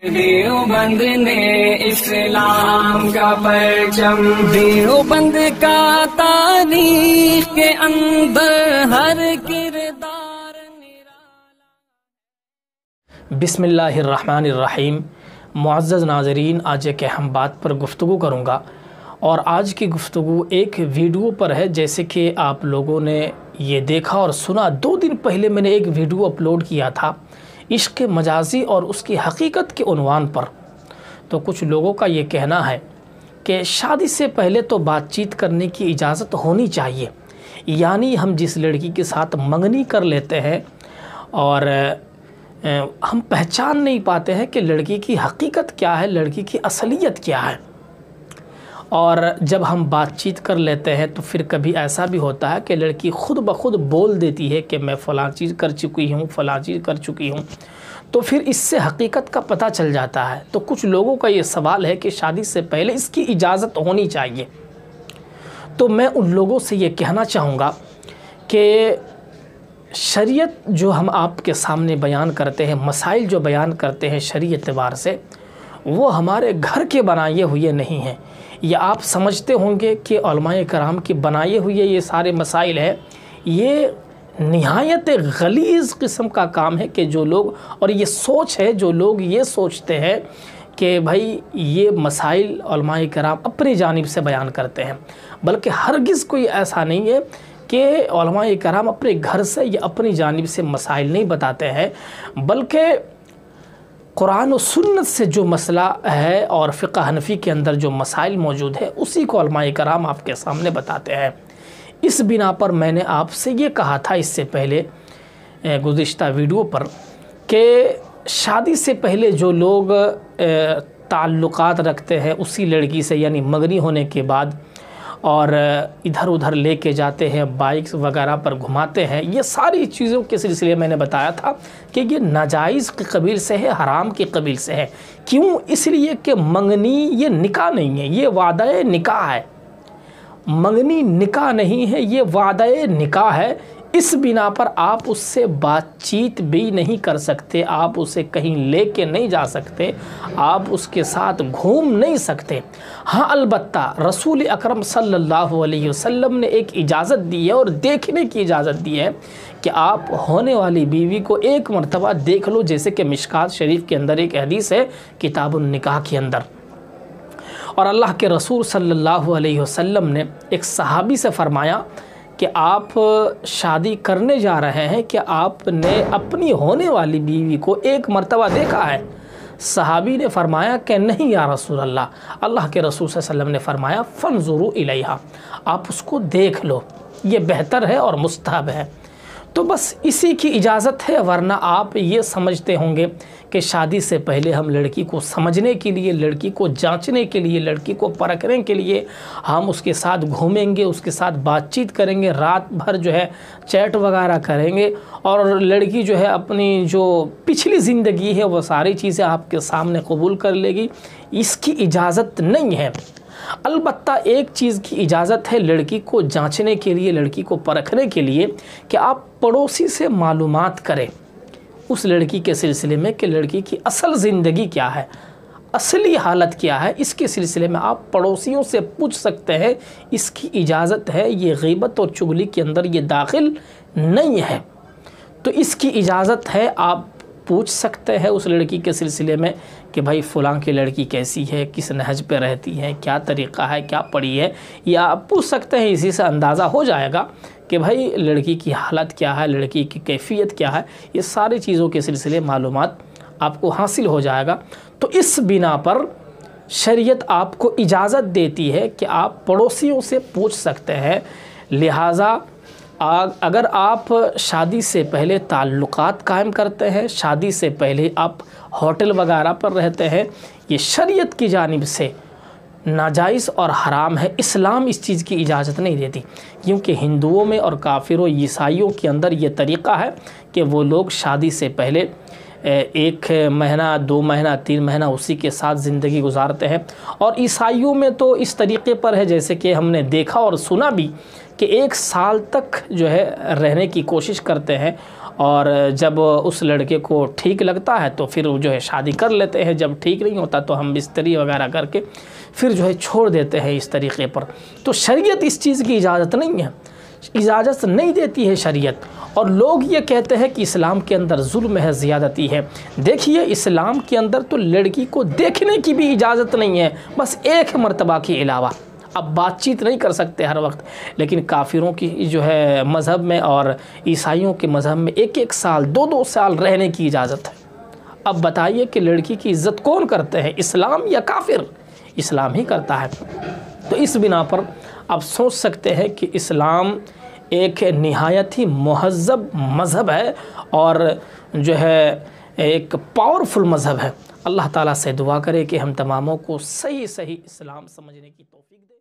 دیوبند نے اسلام کا پرچم، دیوبند کا تاریخ کے اندر ہر کردار نرالا۔ بسم اللہ الرحمن الرحیم۔ معزز ناظرین، آج ایک اہم بات پر گفتگو کروں گا، اور آج کی گفتگو ایک ویڈیو پر ہے۔ جیسے کہ آپ لوگوں نے یہ دیکھا اور سنا، 2 دن پہلے میں نے ایک ویڈیو اپلوڈ کیا تھا عشق مجازی اور اس کی حقیقت کے عنوان پر۔ تو کچھ لوگوں کا یہ کہنا ہے کہ شادی سے پہلے تو بات چیت کرنے کی اجازت ہونی چاہیے، یعنی ہم جس لڑکی کے ساتھ منگنی کر لیتے ہیں اور ہم پہچان نہیں پاتے ہیں کہ لڑکی کی حقیقت کیا ہے، لڑکی کی اصلیت کیا ہے، اور جب ہم بات چیت کر لیتے ہیں تو پھر کبھی ایسا بھی ہوتا ہے کہ لڑکی خود بخود بول دیتی ہے کہ میں فلاں چیز کر چکی ہوں، فلاں چیز کر چکی ہوں، تو پھر اس سے حقیقت کا پتہ چل جاتا ہے۔ تو کچھ لوگوں کا یہ سوال ہے کہ شادی سے پہلے اس کی اجازت ہونی چاہیے۔ تو میں ان لوگوں سے یہ کہنا چاہوں گا کہ شریعت جو ہم آپ کے سامنے بیان کرتے ہیں، مسائل جو بیان کرتے ہیں شرعی اعتبار سے، وہ ہمارے گھر کے بنائے ہوئے نہیں ہیں۔ یا آپ سمجھتے ہوں گے کہ علماء کرام کی بنائے ہوئے یہ سارے مسائل ہیں، یہ نہایت غلیظ قسم کا کام ہے کہ جو لوگ، اور یہ سوچ ہے جو لوگ یہ سوچتے ہیں کہ بھائی یہ مسائل علماء کرام اپنی جانب سے بیان کرتے ہیں، بلکہ ہرگز کوئی ایسا نہیں ہے کہ علماء کرام اپنے گھر سے یا اپنی جانب سے مسائل نہیں بتاتے ہیں، بلکہ قرآن و سنت سے جو مسئلہ ہے اور فقہ حنفی کے اندر جو مسائل موجود ہے اسی کو علماء کرام آپ کے سامنے بتاتے ہیں۔ اس بنا پر میں نے آپ سے یہ کہا تھا اس سے پہلے گزشتہ ویڈیو پر کہ شادی سے پہلے جو لوگ تعلقات رکھتے ہیں اسی لڑکی سے، یعنی منگنی ہونے کے بعد، اور ادھر ادھر لے کے جاتے ہیں، بائکس وغیرہ پر گھماتے ہیں، یہ ساری چیزوں کے سلسلے میں نے بتایا تھا کہ یہ ناجائز کی قبیل سے ہے، حرام کی قبیل سے ہے۔ کیوں؟ اس لیے کہ منگنی یہ نکاح نہیں ہے، یہ وعدہ نکاح ہے۔ منگنی نکاح نہیں ہے، یہ وعدہ نکاح ہے۔ اس بنا پر آپ اس سے بات چیت بھی نہیں کر سکتے، آپ اسے کہیں لے کے نہیں جا سکتے، آپ اس کے ساتھ گھوم نہیں سکتے۔ ہاں البتہ رسول اکرم صلی اللہ علیہ وسلم نے ایک اجازت دی ہے، اور دیکھنے کی اجازت دی ہے کہ آپ ہونے والی بیوی کو ایک مرتبہ دیکھ لو، جیسے کہ مشکات شریف کے اندر ایک حدیث ہے کتاب النکاح کے اندر۔ اور اللہ کے رسول صلی اللہ علیہ وسلم نے ایک صحابی سے فرمایا کہ آپ شادی کرنے جا رہے ہیں کہ آپ نے اپنی ہونے والی بیوی کو ایک مرتبہ دیکھا ہے؟ صحابی نے فرمایا کہ نہیں یا رسول اللہ۔ اللہ کے رسول صلی اللہ علیہ وسلم نے فرمایا فانظروا الیہا، آپ اس کو دیکھ لو، یہ بہتر ہے اور مستحب ہے۔ تو بس اسی کی اجازت ہے، ورنہ آپ یہ سمجھتے ہوں گے کہ شادی سے پہلے ہم لڑکی کو سمجھنے کے لیے، لڑکی کو جانچنے کے لیے، لڑکی کو پرکھنے کے لیے ہم اس کے ساتھ گھومیں گے، اس کے ساتھ بات چیت کریں گے، رات بھر جو ہے چیٹ وغیرہ کریں گے، اور لڑکی جو ہے اپنی جو پچھلی زندگی ہے وہ ساری چیزیں آپ کے سامنے قبول کر لے گی۔ اس کی اجازت نہیں ہے۔ البتہ ایک چیز کی اجازت ہے لڑکی کو جانچنے کے لیے، لڑکی کو پرکھنے کے لیے، کہ آپ پڑوسی سے معلومات کریں اس لڑکی کے سلسلے میں کہ لڑکی کی اصل زندگی کیا ہے، اصلی حالت کیا ہے۔ اس کے سلسلے میں آپ پڑوسیوں سے پوچھ سکتے ہیں، اس کی اجازت ہے، یہ غیبت اور چغلی کے اندر یہ داخل نہیں ہے۔ تو اس کی اجازت ہے، آپ پوچھ سکتے ہیں اس لڑکی کے سلسلے میں کہ بھائی فلاں کی لڑکی کیسی ہے، کس نہج پہ رہتی ہے، کیا طریقہ ہے، کیا پڑھی ہے، یا آپ پوچھ سکتے ہیں۔ اسی سے اندازہ ہو جائے گا کہ بھائی لڑکی کی حالت کیا ہے، لڑکی کی کیفیت کیا ہے، یہ ساری چیزوں کے سلسلے معلومات آپ کو حاصل ہو جائے گا۔ تو اس بنا پر شریعت آپ کو اجازت دیتی ہے کہ آپ پڑوسیوں سے پوچھ سکتے ہیں۔ لہٰذا اگر آپ شادی سے پہلے تعلقات قائم کرتے ہیں، شادی سے پہلے آپ ہوٹل وغیرہ پر رہتے ہیں، یہ شریعت کی جانب سے ناجائز اور حرام ہے۔ اسلام اس چیز کی اجازت نہیں دیتی، کیونکہ ہندوؤں میں اور کافروں عیسائیوں کے اندر یہ طریقہ ہے کہ وہ لوگ شادی سے پہلے 1 مہینہ 2 مہینہ 3 مہینہ اسی کے ساتھ زندگی گزارتے ہیں، اور عیسائیوں میں تو اس طریقے پر ہے جیسے کہ ہم نے دیکھا اور سنا بھی کہ 1 سال تک جو ہے رہنے کی کوشش کرتے ہیں، اور جب اس لڑکے کو ٹھیک لگتا ہے تو پھر جو ہے شادی کر لیتے ہیں، جب ٹھیک نہیں ہوتا تو ہم بستری وغیرہ کر کے پھر جو ہے چھوڑ دیتے ہیں اس طریقے پر۔ تو شریعت اس چیز کی اجازت نہیں ہے، اجازت نہیں دیتی ہے شریعت۔ اور لوگ یہ کہتے ہیں کہ اسلام کے اندر ظلم ہے، زیادتی ہے۔ دیکھیے اسلام کے اندر تو لڑکی کو دیکھنے کی بھی اجازت نہیں ہے، بس ایک مرتبہ کے علاوہ۔ اب بات چیت نہیں کر سکتے ہر وقت، لیکن کافروں کی جو ہے مذہب میں اور عیسائیوں کے مذہب میں 1 سال 2 سال رہنے کی اجازت ہے۔ اب بتائیے کہ لڑکی کی عزت کون کرتے ہیں، اسلام یا کافر؟ اسلام ہی کرتا ہے۔ تو اس بنا پر آپ سوچ سکتے ہیں کہ اسلام ایک نہایت ہی مہذب مذہب ہے اور جو ہے ایک پاورفل مذہب ہے۔ اللہ تعالیٰ سے دعا کرے کہ ہم تماموں کو صحیح اسلام سمجھنے کی توفیق دے۔